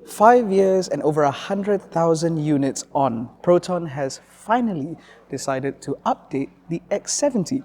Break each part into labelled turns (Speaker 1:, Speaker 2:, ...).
Speaker 1: 5 years and over 100,000 units on, Proton has finally decided to update the X70.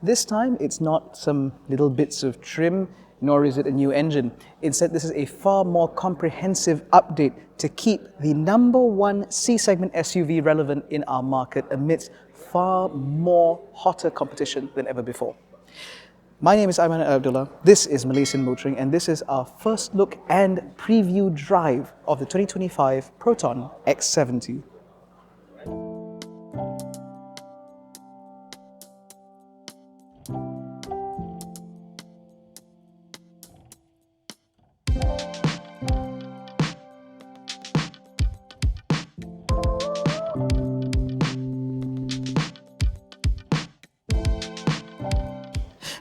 Speaker 1: This time, it's not some little bits of trim, nor is it a new engine. Instead, this is a far more comprehensive update to keep the #1 C-segment SUV relevant in our market amidst far more hotter competition than ever before. My name is AIMAN ABDULLAH, this is Malaysian Motoring, and this is our first look and preview drive of the 2025 Proton X70.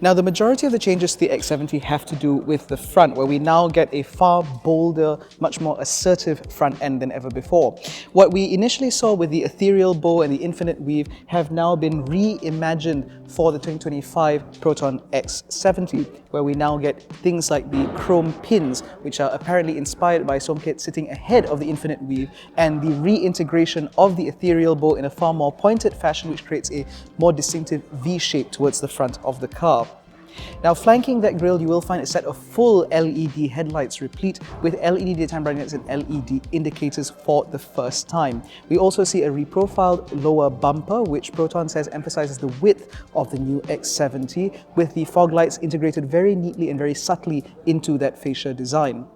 Speaker 1: Now, the majority of the changes to the X70 have to do with the front, where we now get a far bolder, much more assertive front end than ever before. What we initially saw with the ethereal bow and the infinite weave have now been reimagined for the 2025 Proton X70, where we now get things like the chrome pins, which are apparently inspired by Somket sitting ahead of the infinite weave, and the reintegration of the ethereal bow in a far more pointed fashion, which creates a more distinctive V shape towards the front of the car. Now, flanking that grille, you will find a set of full LED headlights replete with LED daytime brightness and LED indicators for the first time. We also see a reprofiled lower bumper, which Proton says emphasizes the width of the new X70, with the fog lights integrated very neatly and very subtly into that fascia design.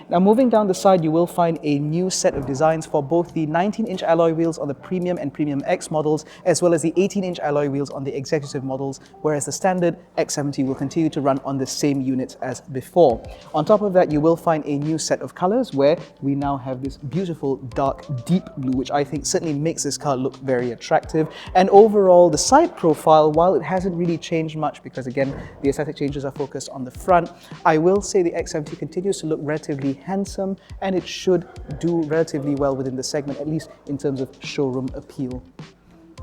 Speaker 1: Now, moving down the side, you will find a new set of designs for both the 19-inch alloy wheels on the Premium and Premium X models, as well as the 18-inch alloy wheels on the Executive models, whereas the standard X70 will continue to run on the same units as before. On top of that, you will find a new set of colors, where we now have this beautiful dark deep blue, which I think certainly makes this car look very attractive. And overall, the side profile, while it hasn't really changed much, because again, the aesthetic changes are focused on the front, I will say the X70 continues to look relatively handsome, and it should do relatively well within the segment, at least in terms of showroom appeal.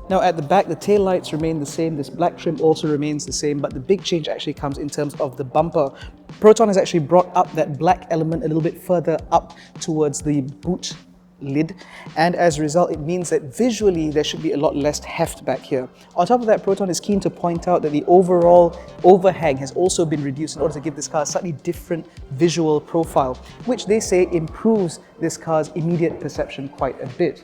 Speaker 1: Now, at the back, the tail lights remain the same, this black trim also remains the same, but the big change actually comes in terms of the bumper. Proton has actually brought up that black element a little bit further up towards the boot lid, and as a result, it means that visually there should be a lot less heft back here. On top of that, Proton is keen to point out that the overall overhang has also been reduced in order to give this car a slightly different visual profile, which they say improves this car's immediate perception quite a bit.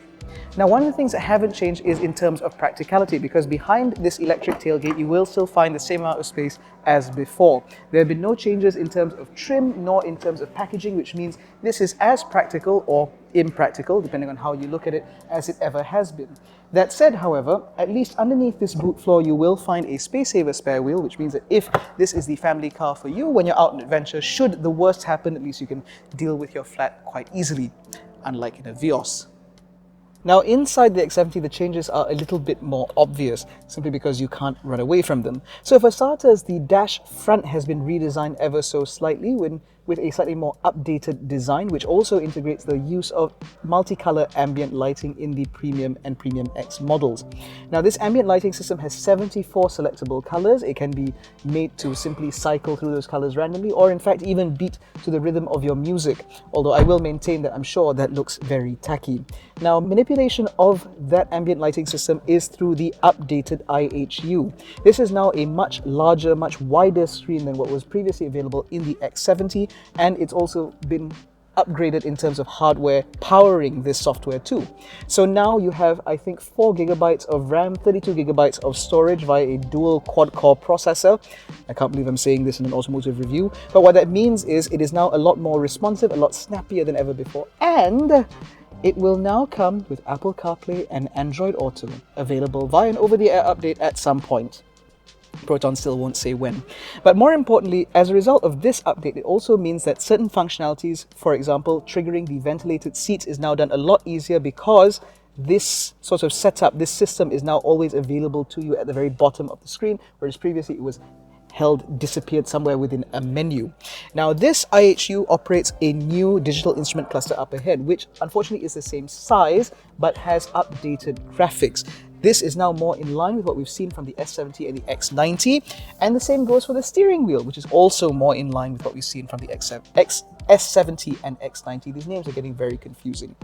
Speaker 1: Now, one of the things that haven't changed is in terms of practicality, because behind this electric tailgate, you will still find the same amount of space as before. There have been no changes in terms of trim, nor in terms of packaging, which means this is as practical or impractical, depending on how you look at it, as it ever has been. That said, however, at least underneath this boot floor, you will find a space saver spare wheel, which means that if this is the family car for you when you're out on adventure, should the worst happen, at least you can deal with your flat quite easily, unlike in a Vios. Now, inside the X70, the changes are a little bit more obvious, simply because you can't run away from them. So for starters, the dash front has been redesigned ever so slightly with a slightly more updated design, which also integrates the use of multicolor ambient lighting in the Premium and Premium X models. Now, this ambient lighting system has 74 selectable colors. It can be made to simply cycle through those colors randomly, or in fact even beat to the rhythm of your music, although I will maintain that I'm sure that looks very tacky. Now, manipulation of that ambient lighting system is through the updated IHU. This is now a much larger, much wider screen than what was previously available in the X70, and it's also been upgraded in terms of hardware powering this software too. So now you have, I think, 4 GB of RAM, 32 GB of storage via a dual quad-core processor. I can't believe I'm saying this in an automotive review, but what that means is it is now a lot more responsive, a lot snappier than ever before, and it will now come with Apple CarPlay and Android Auto, available via an over-the-air update at some point. Proton still won't say when. But more importantly, as a result of this update, it also means that certain functionalities, for example, triggering the ventilated seats, is now done a lot easier, because this sort of setup, this system is now always available to you at the very bottom of the screen, whereas previously it was disappeared somewhere within a menu. Now, this IHU operates a new digital instrument cluster up ahead, which unfortunately is the same size but has updated graphics. This is now more in line with what we've seen from the S70 and the X90, and the same goes for the steering wheel, which is also more in line with what we've seen from the S70 and X90. These names are getting very confusing.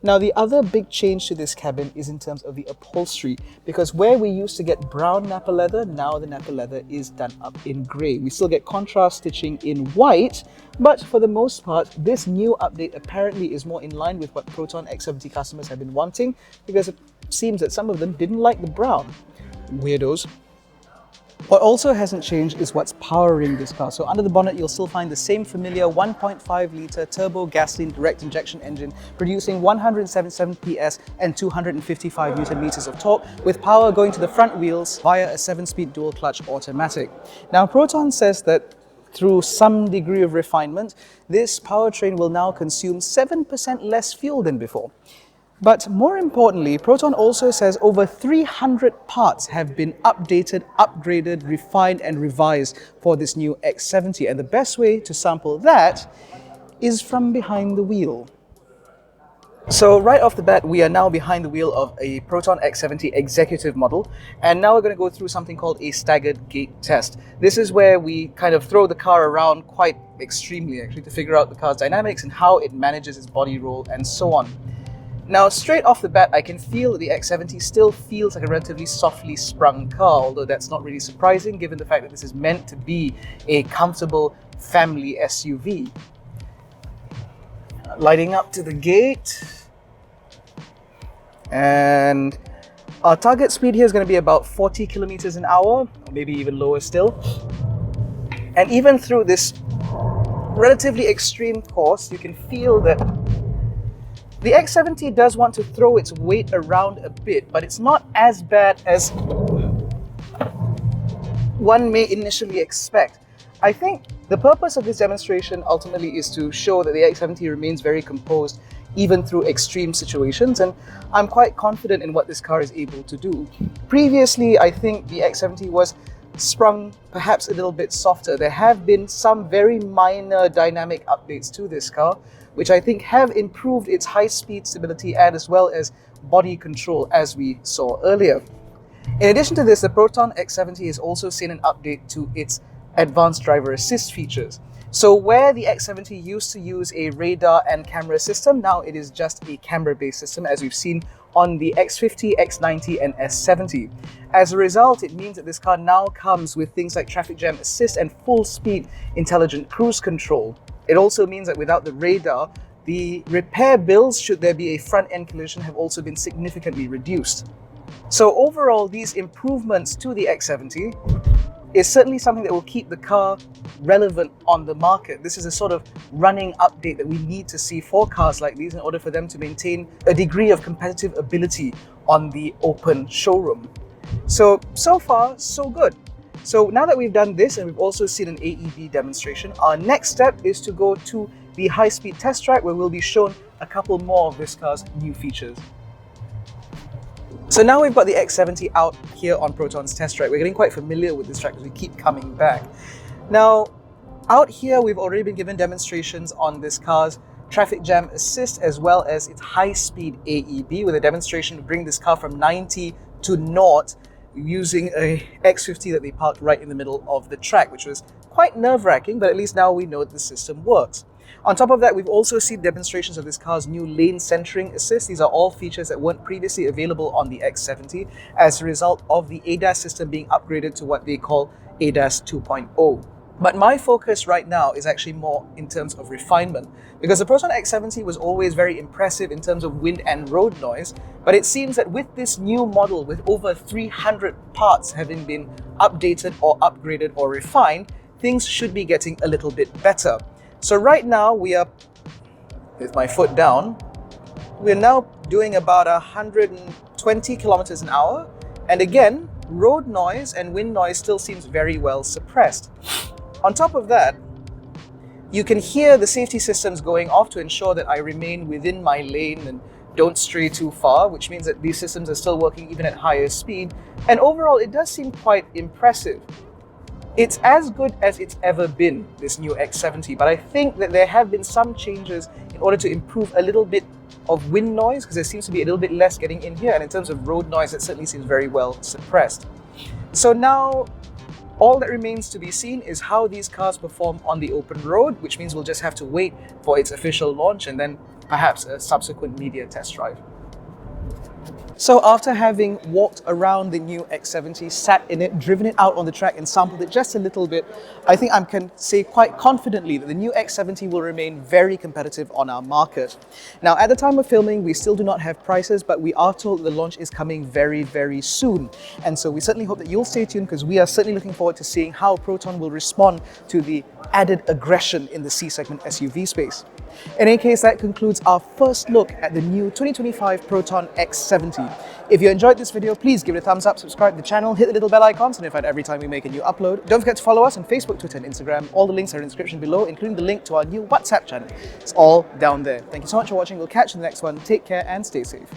Speaker 1: Now, the other big change to this cabin is in terms of the upholstery, because where we used to get brown Napa leather, now the Napa leather is done up in grey. We still get contrast stitching in white, but for the most part, this new update apparently is more in line with what PROTON X70 customers have been wanting, because it seems that some of them didn't like the brown. Weirdos. What also hasn't changed is what's powering this car. So under the bonnet, you'll still find the same familiar 1.5-litre turbo gasoline direct injection engine producing 177 PS and 255 Nm of torque, with power going to the front wheels via a 7-speed dual clutch automatic. Now, PROTON says that through some degree of refinement, this powertrain will now consume 7% less fuel than before. But more importantly, PROTON also says over 300 parts have been updated, upgraded, refined and revised for this new X70. And the best way to sample that is from behind the wheel. So right off the bat, we are now behind the wheel of a PROTON X70 executive model. And now we're going to go through something called a staggered gate test. This is where we kind of throw the car around quite extremely, actually, to figure out the car's dynamics and how it manages its body roll and so on. Now, straight off the bat, I can feel that the X70 still feels like a relatively softly sprung car, although that's not really surprising given the fact that this is meant to be a comfortable family SUV. Lighting up to the gate. And our target speed here is going to be about 40 kilometers an hour, or maybe even lower still. And even through this relatively extreme course, you can feel that the X70 does want to throw its weight around a bit, but it's not as bad as one may initially expect. I think the purpose of this demonstration ultimately is to show that the X70 remains very composed even through extreme situations, and I'm quite confident in what this car is able to do. Previously, I think the X70 was sprung perhaps a little bit softer. There have been some very minor dynamic updates to this car, which I think have improved its high-speed stability and as well as body control, as we saw earlier. In addition to this, the PROTON X70 has also seen an update to its advanced driver assist features. So where the X70 used to use a radar and camera system, now it is just a camera-based system, as we've seen on the X50, X90 and S70. As a result, it means that this car now comes with things like traffic jam assist and full-speed intelligent cruise control. It also means that without the radar, the repair bills, should there be a front-end collision, have also been significantly reduced. So overall, these improvements to the X70 is certainly something that will keep the car relevant on the market. This is a sort of running update that we need to see for cars like these in order for them to maintain a degree of competitive ability on the open showroom. So far, so good. So now that we've done this and we've also seen an AEB demonstration, our next step is to go to the high-speed test track where we'll be shown a couple more of this car's new features. So now we've got the X70 out here on PROTON's test track. We're getting quite familiar with this track as we keep coming back. Now, out here we've already been given demonstrations on this car's traffic jam assist as well as its high-speed AEB, with a demonstration to bring this car from 90 to 0 using a X50 that they parked right in the middle of the track, which was quite nerve-wracking, but at least now we know that the system works. On top of that, we've also seen demonstrations of this car's new lane centering assist. These are all features that weren't previously available on the X70 as a result of the ADAS system being upgraded to what they call ADAS 2.0. But my focus right now is actually more in terms of refinement, because the PROTON X70 was always very impressive in terms of wind and road noise, but it seems that with this new model, with over 300 parts having been updated or upgraded or refined, things should be getting a little bit better. So right now we are, with my foot down, we're now doing about 120 kilometers an hour. And again, road noise and wind noise still seems very well suppressed. On top of that, you can hear the safety systems going off to ensure that I remain within my lane and don't stray too far, which means that these systems are still working even at higher speed. And overall, it does seem quite impressive. It's as good as it's ever been, this new X70, but I think that there have been some changes in order to improve a little bit of wind noise, because there seems to be a little bit less getting in here, and in terms of road noise, it certainly seems very well suppressed. So now, All that remains to be seen is how these cars perform on the open road, which means we'll just have to wait for its official launch and then perhaps a subsequent media test drive. So after having walked around the new X70, sat in it, driven it out on the track and sampled it just a little bit, I think I can say quite confidently that the new X70 will remain very competitive on our market. Now, at the time of filming, we still do not have prices, but we are told that the launch is coming very, very soon. And so we certainly hope that you'll stay tuned, because we are certainly looking forward to seeing how Proton will respond to the added aggression in the C-segment SUV space. In any case, that concludes our first look at the new 2025 Proton X70. If you enjoyed this video, please give it a thumbs up, subscribe to the channel, hit the little bell icon so notified every time we make a new upload. Don't forget to follow us on Facebook, Twitter and Instagram. All the links are in the description below, including the link to our new WhatsApp channel. It's all down there. Thank you so much for watching. We'll catch you in the next one. Take care and stay safe.